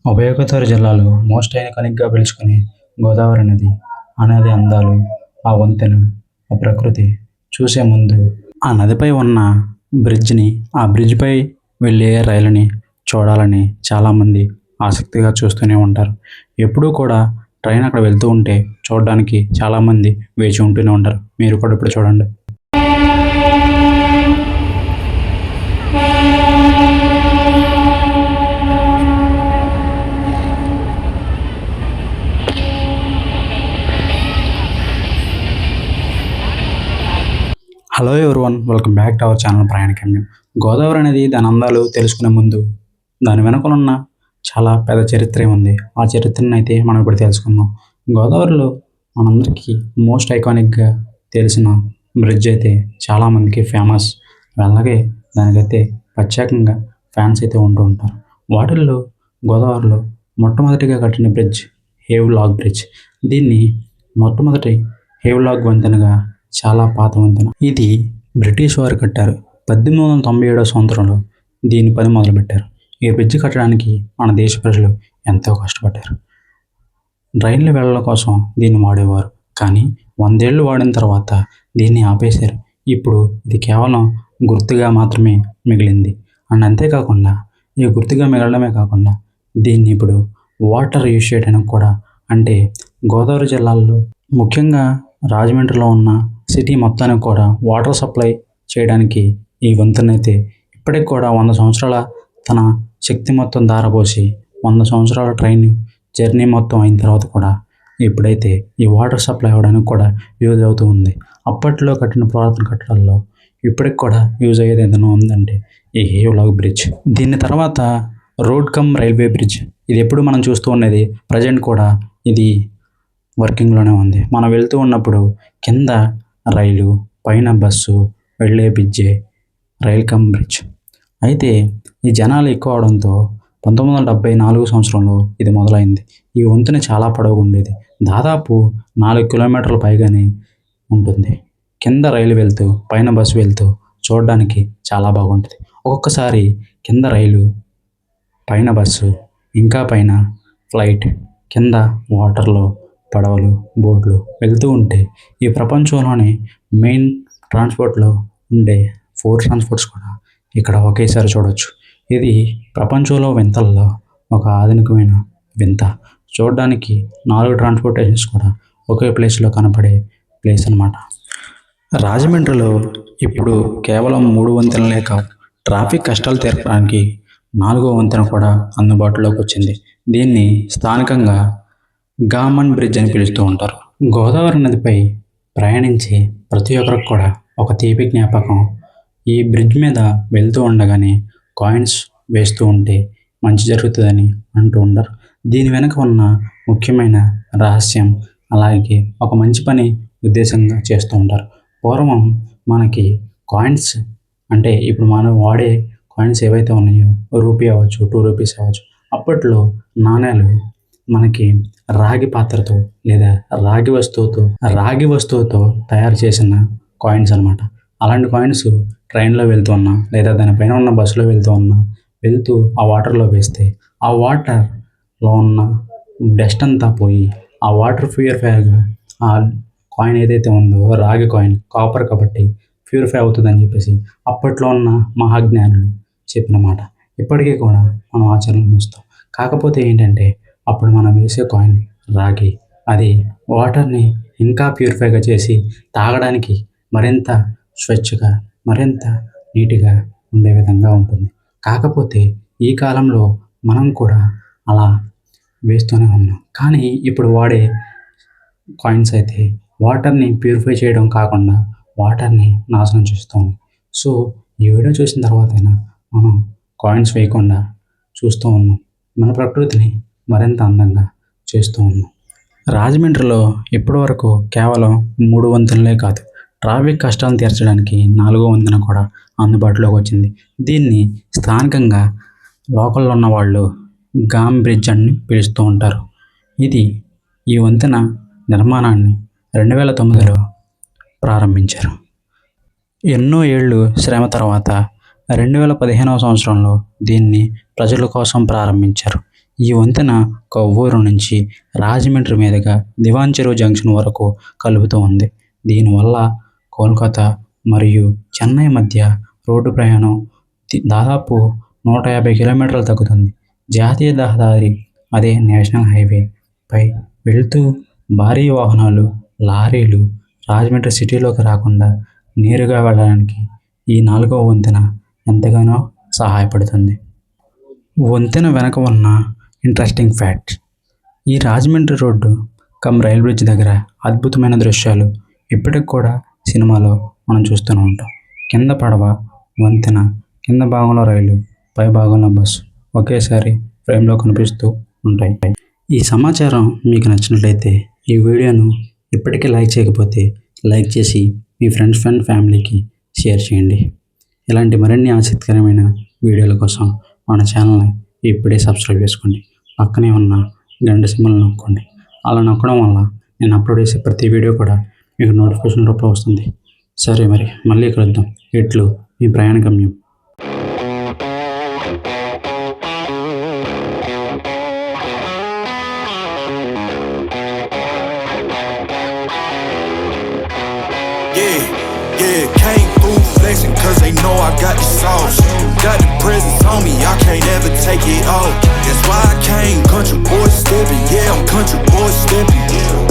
ఉభయ గోదావరి జిల్లాలో మోస్ట్ ఐకానిక్గా పిలుచుకునే గోదావరి నది, ఆ నది అందాలు, ఆ వంతెన, ఆ ప్రకృతి చూసే ముందు ఆ నదిపై ఉన్న బ్రిడ్జ్ని, ఆ బ్రిడ్జ్పై వెళ్ళే రైలుని చూడాలని చాలామంది ఆసక్తిగా చూస్తూనే ఉంటారు. ఎప్పుడూ కూడా ట్రైన్ అక్కడ వెళ్తూ ఉంటే చూడడానికి చాలామంది వేచి ఉంటూనే ఉంటారు. మీరు కూడా ఇప్పుడు చూడండి. Hello everyone, welcome back to our channel Prayanikamyam. Godavari అనేది దాని అందాలు తెలుసుకునే ముందు దాని వెనుకలున్న చాలా పెద్ద చరిత్ర ఉంది. ఆ చరిత్రను అయితే మనం ఇప్పుడు తెలుసుకుందాం. గోదావరిలో మనందరికీ మోస్ట్ ఐకానిక్గా తెలిసిన బ్రిడ్జ్ అయితే చాలామందికి ఫేమస్. అలాగే దానికైతే ప్రత్యేకంగా ఫ్యాన్స్ అయితే ఉంటూ ఉంటారు. వాటిల్లో గోదావరిలో మొట్టమొదటిగా కట్టిన బ్రిడ్జ్ హేవ్లాక్ బ్రిడ్జ్. దీన్ని మొట్టమొదటి హేవ్లాక్ వంతెనగా చాలా పాత వంతెన. ఇది బ్రిటిష్ వారు కట్టారు. 1897 సంవత్సరంలో దీని పని మొదలుపెట్టారు. ఈ బ్రిడ్జ్ కట్టడానికి మన దేశ ప్రజలు ఎంతో కష్టపడ్డారు. రైళ్లు వెళ్ళడం కోసం దీన్ని వాడేవారు. కానీ 100 ఏళ్ళు వాడిన తర్వాత దీన్ని ఆపేశారు. ఇప్పుడు ఇది కేవలం గుర్తుగా మాత్రమే మిగిలింది. అండ్ అంతేకాకుండా ఈ గుర్తుగా మిగలడమే కాకుండా దీన్ని ఇప్పుడు వాటర్ యూజ్ చేయడానికి కూడా, అంటే గోదావరి జిల్లాల్లో ముఖ్యంగా రాజమండ్రిలో ఉన్న సిటీ మొత్తానికి కూడా వాటర్ సప్లై చేయడానికి ఈ వంతెనైతే ఇప్పటికి కూడా 100 సంవత్సరాల తన శక్తి మొత్తం ధారపోసి 100 సంవత్సరాల ట్రైన్ జర్నీ మొత్తం అయిన తర్వాత కూడా ఇప్పుడైతే ఈ వాటర్ సప్లై అవ్వడానికి కూడా యూజ్ అవుతూ ఉంది. అప్పట్లో కట్టిన పురాతన కట్టడాల్లో ఇప్పటికి కూడా యూజ్ అయ్యేది ఏదైనా ఉందంటే ఈ హేవ్లాక్ బ్రిడ్జ్. దీని తర్వాత రోడ్ కమ్ రైల్వే బ్రిడ్జ్. ఇది ఎప్పుడు మనం చూస్తూ ఉన్నది, ప్రజెంట్ కూడా ఇది వర్కింగ్లోనే ఉంది. మనం వెళ్తూ ఉన్నప్పుడు కింద రైలు, పైన బస్సు వెళ్ళే బ్రిడ్జే రైల్ కమ్ బ్రిడ్జ్. అయితే ఈ జనాలు ఎక్కువ అవడంతో 1974 సంవత్సరంలో ఇది మొదలైంది. ఈ వంతెన చాలా పొడవుగా ఉండేది. దాదాపు 4 కిలోమీటర్ల పైగానే ఉంటుంది. కింద రైలు వెళ్తూ పైన బస్సు వెళ్తూ చూడడానికి చాలా బాగుంటుంది. ఒక్కొక్కసారి కింద రైలు, పైన బస్సు, ఇంకా పైన ఫ్లైట్, కింద వాటర్లో పడవలు, బోట్లు వెళ్తూ ఉంటే ఈ ప్రపంచంలోనే మెయిన్ ట్రాన్స్పోర్ట్లో ఉండే 4 ట్రాన్స్పోర్ట్స్ కూడా ఇక్కడ ఒకేసారి చూడవచ్చు. ఇది ప్రపంచంలో వింతల్లో ఒక ఆధునికమైన వింత. చూడడానికి 4 ట్రాన్స్పోర్టేషన్స్ కూడా ఒకే ప్లేస్లో కనపడే ప్లేస్ అన్నమాట. రాజమండ్రిలో ఇప్పుడు కేవలం 3 వంతెనలే కాదు, ట్రాఫిక్ కష్టాలు తీర్చడానికి 4వ వంతెన కూడా అందుబాటులోకి వచ్చింది. దీన్ని స్థానికంగా గామన్ బ్రిడ్జ్ అని పిలుస్తూ ఉంటారు. గోదావరి నదిపై ప్రయాణించే ప్రతి ఒక్కరికి కూడా ఒక తీపి జ్ఞాపకం. ఈ బ్రిడ్జ్ మీద వెళ్తూ ఉండగానే కాయిన్స్ వేస్తూ ఉంటే మంచి జరుగుతుందని అంటూ ఉంటారు. దీని వెనుక ఉన్న ముఖ్యమైన రహస్యం, అలాగే ఒక మంచి పని ఉద్దేశంగా చేస్తూ ఉంటారు. పూర్వం మనకి కాయిన్స్, అంటే ఇప్పుడు మనం వాడే కాయిన్స్ ఏవైతే ఉన్నాయో, రూపీ అవ్వచ్చు, 2 రూపీస్ అవ్వచ్చు, అప్పట్లో నాణేలు మనకి రాగి పాత్రతో లేదా రాగి వస్తువుతో తయారు చేసిన కాయిన్స్ అనమాట. అలాంటి కాయిన్స్ ట్రైన్లో వెళ్తూ ఉన్నా లేదా దానిపైన ఉన్న బస్సులో వెళ్తూ ఆ వాటర్లో వేస్తే ఆ వాటర్లో ఉన్న డస్ట్ అంతా పోయి ఆ వాటర్ ప్యూరిఫైగా ఆ కాయిన్ ఏదైతే ఉందో, రాగి కాయిన్, కాపర్ కాబట్టి ప్యూరిఫై అవుతుందని చెప్పేసి అప్పట్లో ఉన్న మహాజ్ఞానులు చెప్పిన మాట ఇప్పటికీ కూడా మనం ఆచరణలో చూస్తాం. కాకపోతే ఏంటంటే అప్పుడు మనం వేసే కాయిన్ రాగి, అది వాటర్ని ఇంకా ప్యూరిఫైగా చేసి తాగడానికి మరింత స్వచ్ఛగా, మరింత నీట్గా ఉండే విధంగా ఉంటుంది. కాకపోతే ఈ కాలంలో మనం కూడా అలా వేస్తూనే ఉన్నాం. కానీ ఇప్పుడు వాడే కాయిన్స్ అయితే వాటర్ని ప్యూరిఫై చేయడం కాకుండా వాటర్ని నాశనం చేస్తుంది. సో ఈ వీడియో చూసిన తర్వాతైనా మనం కాయిన్స్ వేయకుండా చూస్తూ ఉన్నాం, మన ప్రకృతిని మరింత అందంగా చేస్తూ ఉన్నాం. రాజమండ్రిలో ఇప్పటివరకు కేవలం 3 వంతెనలే కాదు, ట్రాఫిక్ కష్టాలను తీర్చడానికి 4వ వంతెన కూడా అందుబాటులోకి వచ్చింది. దీన్ని స్థానికంగా లోకల్లో ఉన్న వాళ్ళు గామ్ బ్రిడ్జ్ అని పిలుస్తూ ఉంటారు. ఈ వంతెన నిర్మాణాన్ని 2009లో ప్రారంభించారు. ఎన్నో ఏళ్ళు శ్రమ తర్వాత 2015వ సంవత్సరంలో దీన్ని ప్రజల కోసం ప్రారంభించారు. ఈ వంతెన కొవ్వూరు నుంచి రాజమండ్రి మీదుగా దివాన్ చెరువు జంక్షన్ వరకు కలుపుతూ ఉంది. దీనివల్ల కోల్కతా మరియు చెన్నై మధ్య రోడ్డు ప్రయాణం దాదాపు 150 కిలోమీటర్లు తగ్గుతుంది. జాతీయ రహదారి అదే నేషనల్ హైవే పై వెళ్తూ భారీ వాహనాలు, లారీలు రాజమండ్రి సిటీలోకి రాకుండా నేరుగా వెళ్ళడానికి ఈ 4వ వంతెన ఎంతగానో సహాయపడుతుంది. వంతెన వెనక ఉన్న ఇంట్రెస్టింగ్ ఫ్యాక్ట్: ఈ Rajahmundry road cum rail bridge దగ్గర అద్భుతమైన దృశ్యాలు ఇప్పటికి కూడా సినిమాలో మనం చూస్తూనే ఉంటాం. కింద పడవ, వంతెన, కింద భాగంలో రైలు, పై భాగంలో బస్సు ఒకేసారి ఫ్రేమ్లో కనిపిస్తూ ఉంటాయి. ఈ సమాచారం మీకు నచ్చినట్లయితే ఈ వీడియోను ఇప్పటికీ లైక్ చేయకపోతే లైక్ చేసి మీ ఫ్రెండ్స్ అండ్ ఫ్యామిలీకి షేర్ చేయండి. ఇలాంటి మరిన్ని ఆసక్తికరమైన వీడియోల కోసం మన ఛానల్ని ఇప్పుడే సబ్స్క్రైబ్ చేసుకోండి. పక్కనే ఉన్న గంట సింబల్ నొక్కండి. అలా నొక్కడం వల్ల నేను అప్లోడ్ చేసే ప్రతి వీడియో కూడా మీకు నోటిఫికేషన్ రూపంలో వస్తుంది. సరే, మరి మళ్ళీ కలుద్దాం. ఇట్లు మీ ప్రయాణ గమ్యం. Yeah, came through flexing cause they know I got the sauce. Got the presents on me, I can't ever take it off. That's why I came country boy stepping. Yeah, I'm country boy stepping.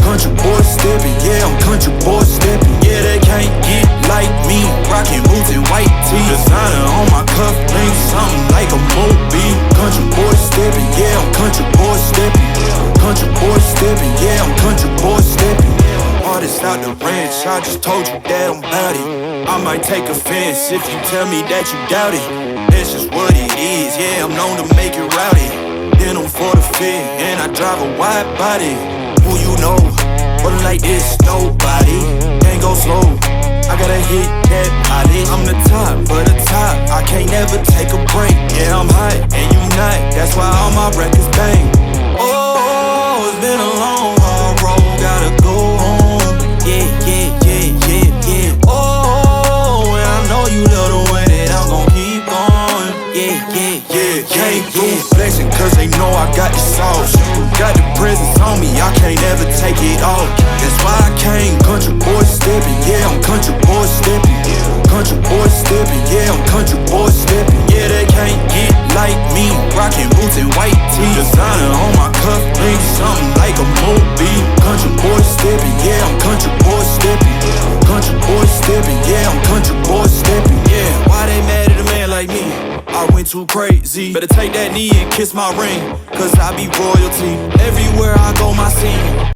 Country boy stepping, yeah, I'm country boy stepping. Yeah, they can't get like me. Rockin' boots and white tee. Designer on my cuff link, something like a movie. Country boy stepping, yeah, I'm country boy stepping. Country boy stepping, yeah, I'm country boy stepping. Artist out the ranch, I just told you that I'm bout it. I might take offense if you tell me that you doubt it. That's just what it is, yeah, I'm known to make it rowdy. Then I'm for the fit, and I drive a wide body. Who you know, but like this, nobody. Can't go slow, I gotta hit that body. I'm the top, but the top, I can't never take a break. Yeah, I'm hot, and you not, that's why all my records bang. Oh, it's been a long, hard road, gotta go home. Yeah, yeah, yeah, yeah, yeah. Oh, and I know you love the way that I'm gon' keep going. Yeah, yeah, yeah, came through flexing cause they know I got the sauce. Got the presents on me, I can't ever take it off. That's why I came country boy stepping. Yeah, I'm country boy stepping. Country boy stepping, yeah, I'm country boy stepping. Yeah, they can't get like me. Rockin' boots and white tee. Designer on my cuff link, something like a movie. Country boy stepping, yeah, I'm country boy stepping. Country boy stepping, yeah, I'm country boy stepping. Yeah, why they mad at a man like me? I went too crazy. Better take that knee and kiss my ring, cause I be royalty. Everywhere I go, my scene.